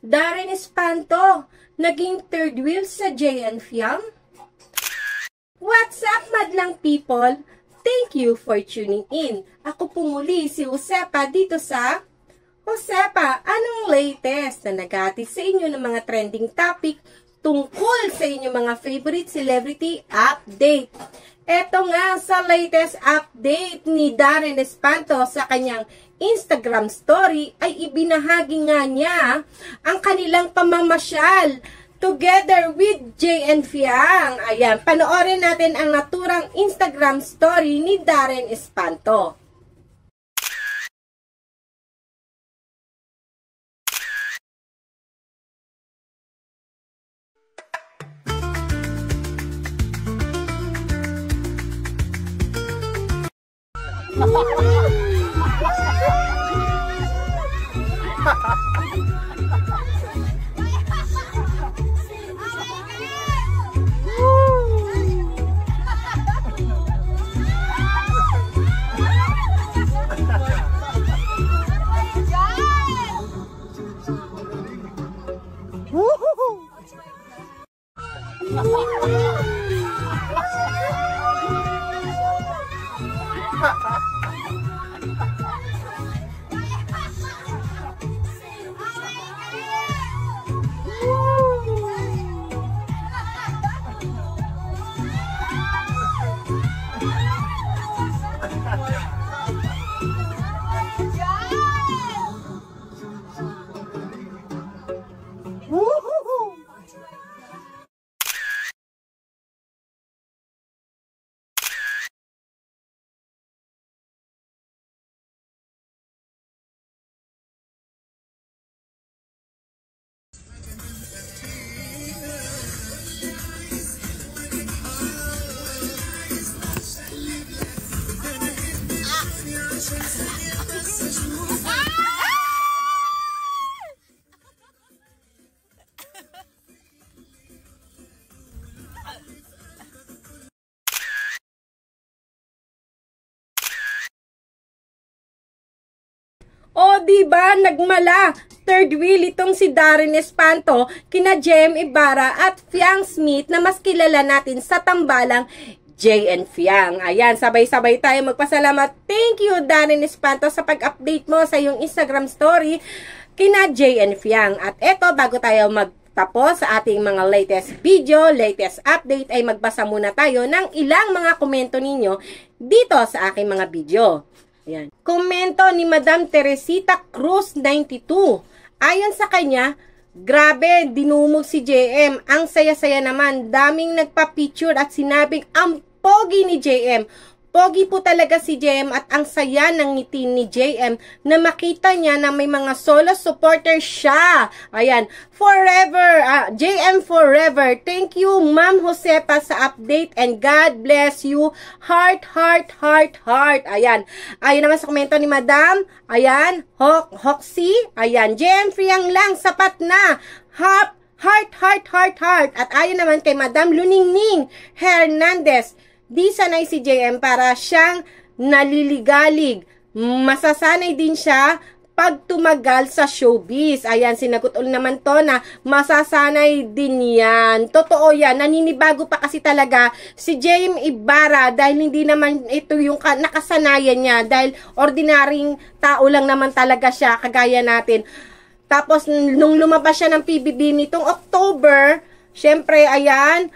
Darren Espanto, naging third wheel sa JN Fiang? What's up, madlang people? Thank you for tuning in. Ako po muli si Josepa dito sa Josepa, anong latest na naghatid sa inyo ng mga trending topic tungkol sa inyong mga favorite celebrity update. Eto nga sa latest update ni Darren Espanto sa kanyang Instagram story ay ibinahagi nga niya ang kanilang pamamasyal together with JN Fiang. Ayan, panoorin natin ang naturang Instagram story ni Darren Espanto. O, diba, nagmala. Third wheel itong si Darren Espanto, kina Jem Ibarra at Fiang Smith na mas kilala natin sa tambalang JN Fiang. Ayan, sabay-sabay tayo magpasalamat. Thank you, Darren Espanto, sa pag-update mo sa iyong Instagram story kina JN Fiang. At eto, bago tayo magtapos sa ating mga latest video, latest update, ay magbasa muna tayo ng ilang mga komento ninyo dito sa aking mga video. Ayan. Komento ni Madam Teresita Cruz 92. Ayon sa kanya, grabe, dinumog si JM. Ang saya-saya naman. Daming nagpa-picture at sinabing ang pogi ni JM. Pogi po talaga si JM at ang saya ng ngiti ni JM na makita niya na may mga solo supporter siya. Ayan, forever, JM forever. Thank you, Ma'am Josepa, sa update and God bless you. Heart, heart, heart, heart. Ayan, ayon naman sa komento ni Madam. Ayan, Hoxy. Ayan, JM Fiang lang, sapat na. Heart, heart, heart, heart. At ayon naman kay Madam Luningning Hernandez. Di sanay si JM para siyang naliligalig. Masasanay din siya pag tumagal sa showbiz. Ayan, sinagot ulit naman to na masasanay din yan. Totoo yan. Naninibago pa kasi talaga si JM Ibarra dahil hindi naman ito yung nakasanayan niya. Dahil ordinaryong tao lang naman talaga siya, kagaya natin. Tapos, nung lumabas siya ng PBB nitong October, syempre, ayan,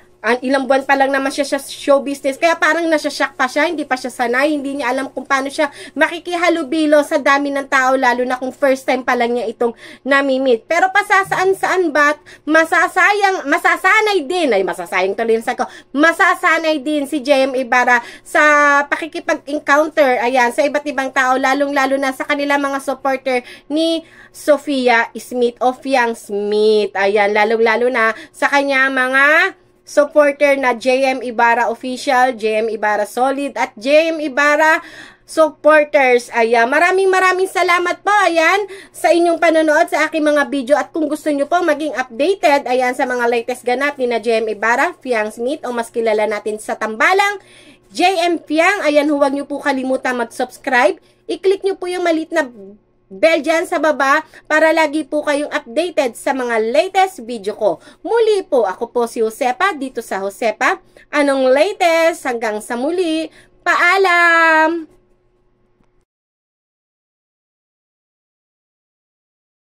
ilang buwan pa lang naman siya sa show business. Kaya parang nasashock pa siya. Hindi pa siya sanay. Hindi niya alam kung paano siya makikihalubilo sa dami ng tao. Lalo na kung first time pa lang niya itong namimit. Pero pasasaan-saan ba't masasanay din. Ay, masasayang tuloy sa ko. Masasanay din si JM Ibarra sa pakikipag-encounter. Ayan, sa iba't ibang tao. Lalong-lalo na sa kanila mga supporter ni Sofia Smith o Fiang Smith. Ayan, lalong-lalo na sa kanya mga supporter na JM Ibarra Official, JM Ibarra Solid, at JM Ibarra supporters. Ayan, maraming salamat po, ayan, sa inyong panonood sa aking mga video. At kung gusto nyo po maging updated, ayan, sa mga latest ganap ni na JM Ibarra, Fiang Smith, o mas kilala natin sa tambalang JM Fiang, ayan, huwag nyo po kalimutan mag-subscribe. I-click nyo po yung maliit na bell dyan sa baba para lagi po kayong updated sa mga latest video ko. Muli po, ako po si Josepa dito sa Josepa. Anong latest? Hanggang sa muli. Paalam!